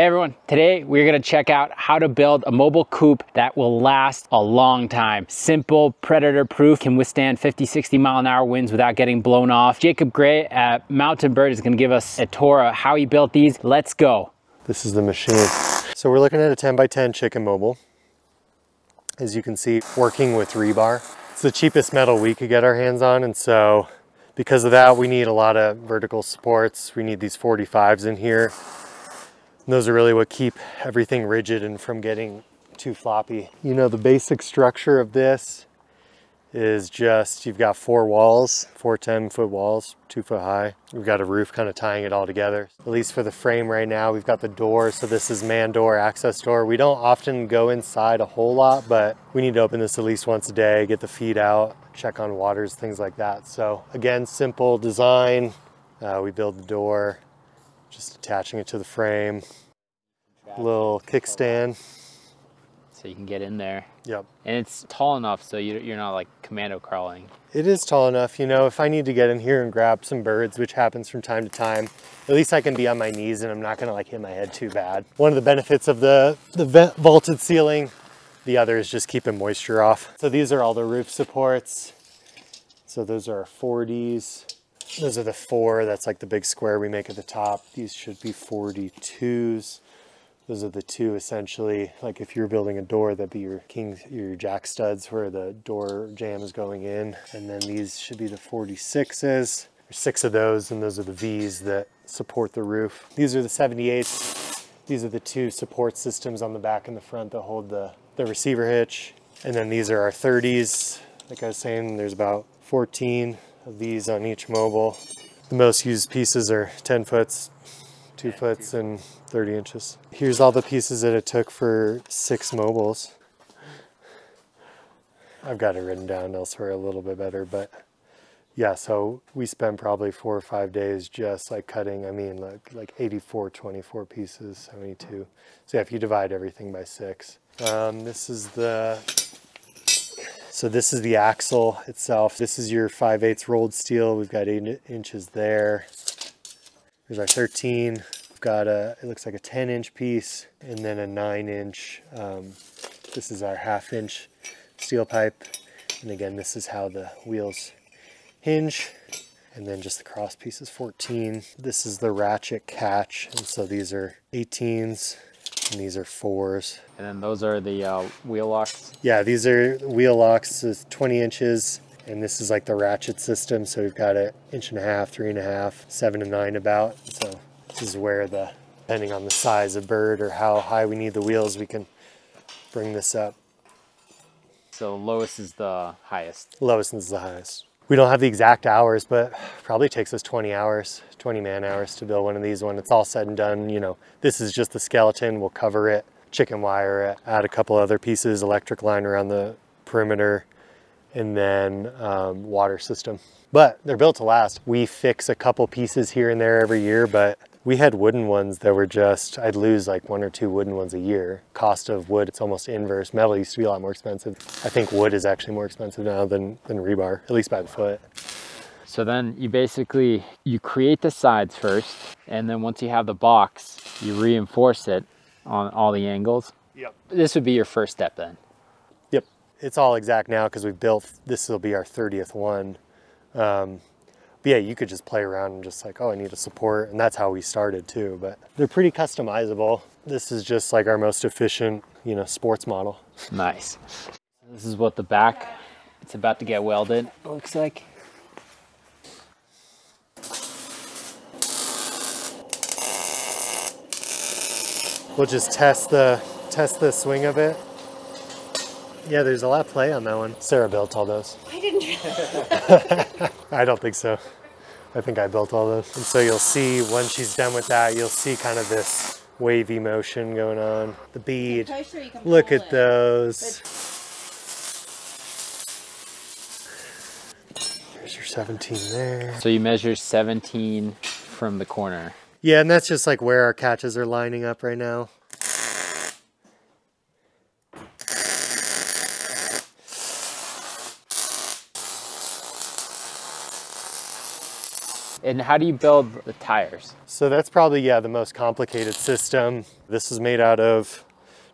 Hey everyone, today we're gonna check out how to build a mobile coop that will last a long time. Simple, predator proof, can withstand 50, 60 mile an hour winds without getting blown off. Jacob Gray at Mountain Bird is gonna give us a tour of how he built these. Let's go. This is the machine. So we're looking at a 10 by 10 chicken mobile. As you can see, working with rebar. It's the cheapest metal we could get our hands on, and so because of that, we need a lot of vertical supports. We need these 45s in here. And those are really what keep everything rigid and from getting too floppy. You know, the basic structure of this is just, you've got 4 walls, 4 10-foot walls, 2 foot high. We've got a roof kind of tying it all together. At least for the frame right now, we've got the door. So this is man door, access door. We don't often go inside a whole lot, but we need to open this at least once a day, get the feet out, check on waters, things like that. So again, simple design. We build the door, just attaching it to the frame. Little kickstand. So you can get in there. Yep. And it's tall enough so you're not like commando crawling. It is tall enough, you know, if I need to get in here and grab some birds, which happens from time to time, at least I can be on my knees and I'm not gonna like hit my head too bad. One of the benefits of the vaulted ceiling, the other is just keeping moisture off. So these are all the roof supports. So those are our 40s. Those are the 4, that's like the big square we make at the top. These should be 42s. Those are the 2 essentially, like if you're building a door, that'd be your jack studs where the door jamb is going in. And then these should be the 46s. There's 6 of those, and those are the V's that support the roof. These are the 78s. These are the 2 support systems on the back and the front that hold the receiver hitch. And then these are our 30s. Like I was saying, there's about 14 of these on each mobile. The most used pieces are 10 foots, 2 foots, and 30 inches. Here's all the pieces that it took for 6 mobiles. I've got it written down elsewhere a little bit better, but yeah, so we spent probably 4 or 5 days just like cutting, I mean, like 84, 24 pieces, 72. So yeah, if you divide everything by 6. So this is the axle itself. This is your 5/8 rolled steel. We've got 8 inches there. Here's our 13. We've got it looks like a 10-inch piece, and then a 9-inch. This is our 1/2 inch steel pipe. And again, this is how the wheels hinge. And then just the cross piece is 14. This is the ratchet catch. And so these are 18s. And these are 4s. And then those are the wheel locks? Yeah, these are wheel locks, is 20 inches. And this is like the ratchet system. So we've got an 1.5 inches, 3.5 inches, 7 to 9 about. So this is where depending on the size of bird or how high we need the wheels, we can bring this up. So lowest is the highest? Lowest is the highest. We don't have the exact hours, but probably takes us 20 hours, 20 man hours to build one of these when it's all said and done. You know, this is just the skeleton. We'll cover it, chicken wire it, add a couple other pieces, electric line around the perimeter, and then water system. But they're built to last. We fix a couple pieces here and there every year, but we had wooden ones that were just, I'd lose like 1 or 2 wooden ones a year. Cost of wood, it's almost inverse. Metal used to be a lot more expensive. I think wood is actually more expensive now than rebar, at least by the foot. So then you create the sides first, and then once you have the box, you reinforce it on all the angles. Yep. This would be your first step then? Yep. It's all exact now because we've built, this will be our 30th one. But yeah, you could just play around and just like, oh, I need a support. And that's how we started too, but they're pretty customizable. This is just like our most efficient, you know, sports model. Nice. This is what the back, it's about to get welded, looks like. We'll just test the swing of it. Yeah, there's a lot of play on that one. Sarah built all those. I didn't. I don't think so. I think I built all those. And so you'll see when she's done with that, you'll see kind of this wavy motion going on. The bead, look at those. There's your 17 there. So you measure 17 from the corner. Yeah, and that's just like where our catches are lining up right now. And how do you build the tires? So that's probably, yeah, the most complicated system. This is made out of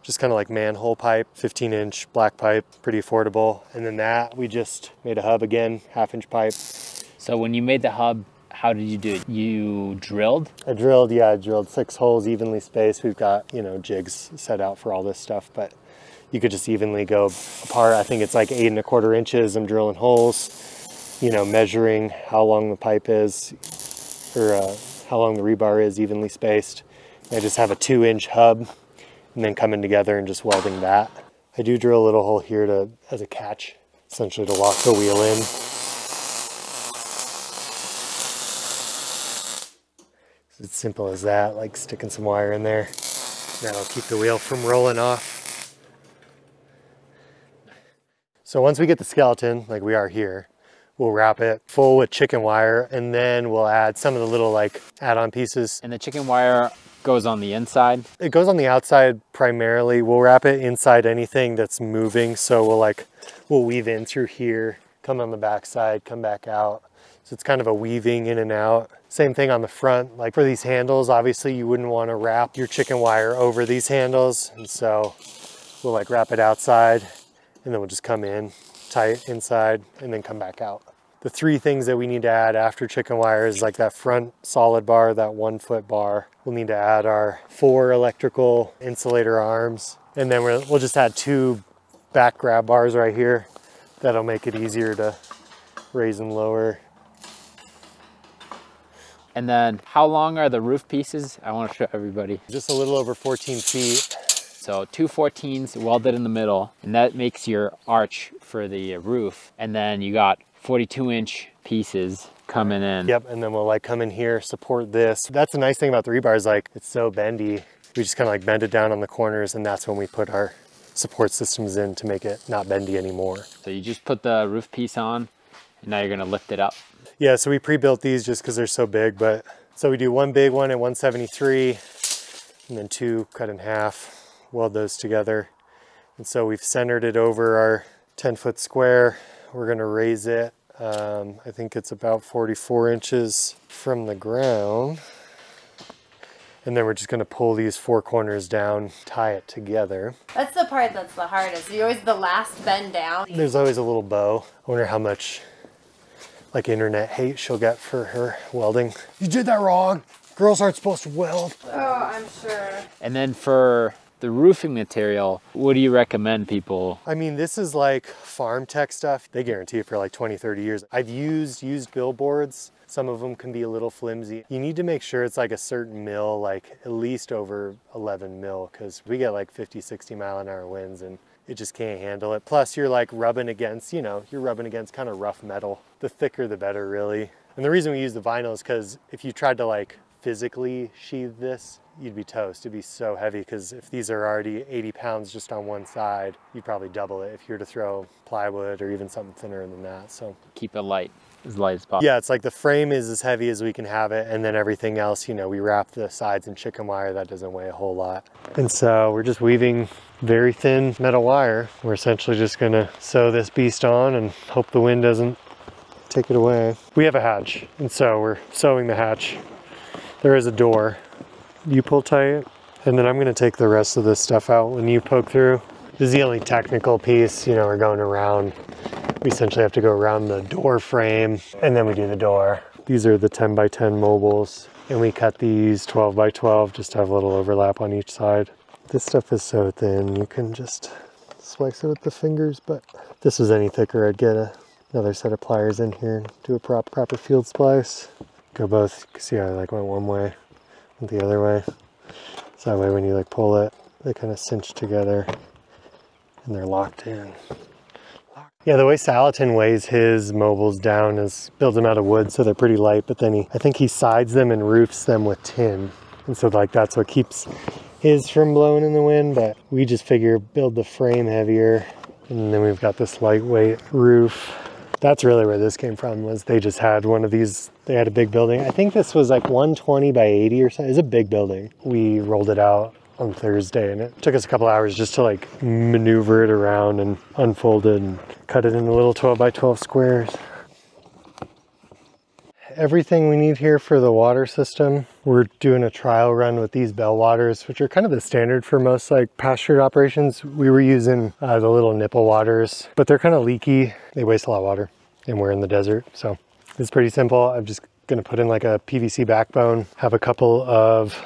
just kind of like manhole pipe, 15-inch black pipe, pretty affordable. And then that, we just made a hub again, 1/2-inch pipe. So when you made the hub, how did you do it? You drilled? I drilled 6 holes evenly spaced. We've got, you know, jigs set out for all this stuff, but you could just evenly go apart. I think it's like 8 1/4 inches. I'm drilling holes, you know, measuring how long the pipe is, or how long the rebar is, evenly spaced. I just have a 2-inch hub and then coming together and just welding that. I do drill a little hole here as a catch, essentially to lock the wheel in. It's simple as that, like sticking some wire in there. That'll keep the wheel from rolling off. So once we get the skeleton, like we are here, we'll wrap it full with chicken wire, and then we'll add some of the little like add-on pieces. And the chicken wire goes on the inside? It goes on the outside primarily. We'll wrap it inside anything that's moving. So we'll weave in through here, come on the back side, come back out. So it's kind of a weaving in and out. Same thing on the front. Like for these handles, obviously you wouldn't want to wrap your chicken wire over these handles. And so we'll like wrap it outside, and then we'll just come in tight inside and then come back out. The 3 things that we need to add after chicken wire is like that front solid bar, that 1-foot bar. We'll need to add our 4 electrical insulator arms. And then we'll just add 2 back grab bars right here. That'll make it easier to raise and lower. And then how long are the roof pieces? I want to show everybody. Just a little over 14 feet. So 2 14s welded in the middle, and that makes your arch for the roof. And then you got 42-inch pieces coming in. Yep, and then we'll like come in here, support this. That's the nice thing about the rebar is like, it's so bendy. We just kind of like bend it down on the corners, and that's when we put our support systems in to make it not bendy anymore. So you just put the roof piece on, and now you're gonna lift it up. Yeah, so we pre-built these just because they're so big, but so we do 1 big one at 173, and then 2 cut in half, weld those together. And so we've centered it over our 10-foot square. We're gonna raise it. I think it's about 44 inches from the ground. And then we're just gonna pull these 4 corners down, tie it together. That's the part that's the hardest. You're always the last bend down. There's always a little bow. I wonder how much like internet hate she'll get for her welding. You did that wrong. Girls aren't supposed to weld. Oh, I'm sure. And then for the roofing material, what do you recommend people? I mean, this is like farm tech stuff. They guarantee it for like 20, 30 years. I've used billboards. Some of them can be a little flimsy. You need to make sure it's like a certain mil, like at least over 11 mil, because we get like 50, 60 mile-an-hour winds and it just can't handle it. Plus you're like rubbing against, you know, you're rubbing against kind of rough metal. The thicker the better, really. And the reason we use the vinyl is because if you tried to like physically sheathe this, you'd be toast. It'd be so heavy, because if these are already 80 pounds just on one side, you'd probably double it if you were to throw plywood or even something thinner than that. So Keep it light as possible. yeah, it's like the frame is as heavy as we can have it, and then everything else, you know, we wrap the sides in chicken wire. That doesn't weigh a whole lot. And so we're just weaving very thin metal wire. We're essentially just gonna sew this beast on and hope the wind doesn't take it away. We have a hatch, and so we're sewing the hatch. There is a door. You pull tight, and then I'm gonna take the rest of this stuff out when you poke through. This is the only technical piece, you know, we're going around. We essentially have to go around the door frame, and then we do the door. These are the 10 by 10 mobiles, and we cut these 12 by 12 just to have a little overlap on each side. This stuff is so thin, you can just slice it with the fingers, but if this was any thicker, I'd get another set of pliers in here and do a proper field splice. Go both, see how I like went one way and the other way. So that way when you like pull it, they kind of cinch together and they're locked in. Yeah, the way Salatin weighs his mobiles down is builds them out of wood, so they're pretty light, but then I think he sides them and roofs them with tin. And so like that's what keeps his from blowing in the wind, but we just figure build the frame heavier, and then we've got this lightweight roof. That's really where this came from, was they just had one of these, they had a big building. I think this was like 120 by 80 or something. It's a big building. We rolled it out on Thursday, and it took us a couple hours just to like maneuver it around and unfold it and cut it into little 12 by 12 squares. everything we need here for the water system. We're doing a trial run with these bell waters, which are kind of the standard for most like pastured operations. We were using the little nipple waters, but they're kind of leaky. They waste a lot of water and we're in the desert. So it's pretty simple. I'm just gonna put in like a PVC backbone, have a couple of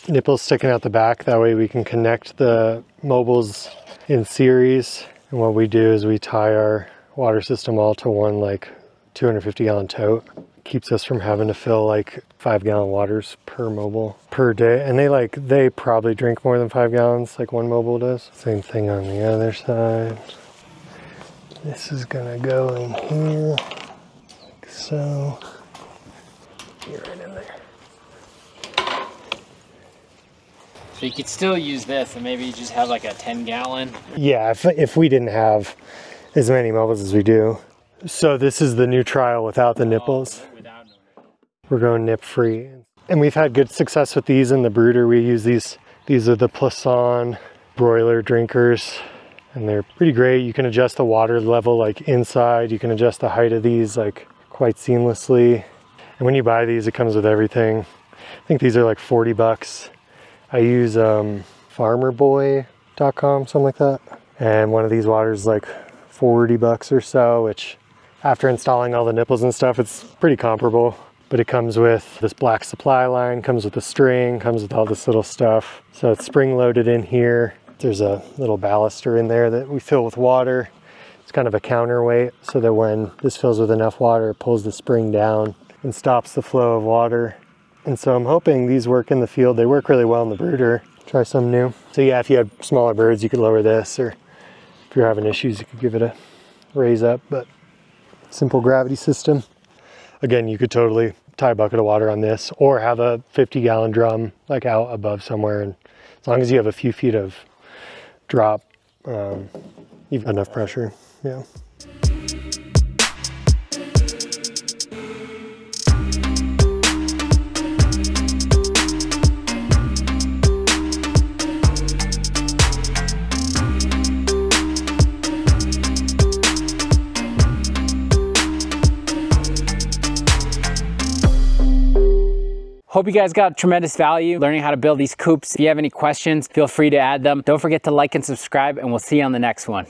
nipples sticking out the back. That way we can connect the mobiles in series. And what we do is we tie our water system all to one like 250 gallon tote. Keeps us from having to fill like 5 gallon waters per mobile per day. And they probably drink more than 5 gallons like one mobile does. Same thing on the other side. This is gonna go in here, like so. Right in there. So you could still use this and maybe you just have like a 10 gallon. Yeah, if we didn't have as many mobiles as we do. So this is the new trial without the nipples. Without no nipple. We're going nip free. And we've had good success with these in the brooder. We use these. These are the Plisson broiler drinkers. And they're pretty great. You can adjust the water level like inside. You can adjust the height of these like quite seamlessly. And when you buy these, it comes with everything. I think these are like 40 bucks. I use farmerboy.com, something like that. And one of these waters is like 40 bucks or so, which after installing all the nipples and stuff, it's pretty comparable. But it comes with this black supply line, comes with a string, comes with all this little stuff. So it's spring loaded in here. There's a little ballaster in there that we fill with water. It's kind of a counterweight so that when this fills with enough water, it pulls the spring down and stops the flow of water. And so I'm hoping these work in the field. They work really well in the brooder. Try some new. So yeah, if you had smaller birds, you could lower this, or if you're having issues, you could give it a raise up, but simple gravity system. Again, you could totally tie a bucket of water on this or have a 50 gallon drum like out above somewhere. And as long as you have a few feet of drop, you've got enough pressure, yeah. Hope you guys got tremendous value learning how to build these coops. If you have any questions, feel free to add them. Don't forget to like and subscribe, and we'll see you on the next one.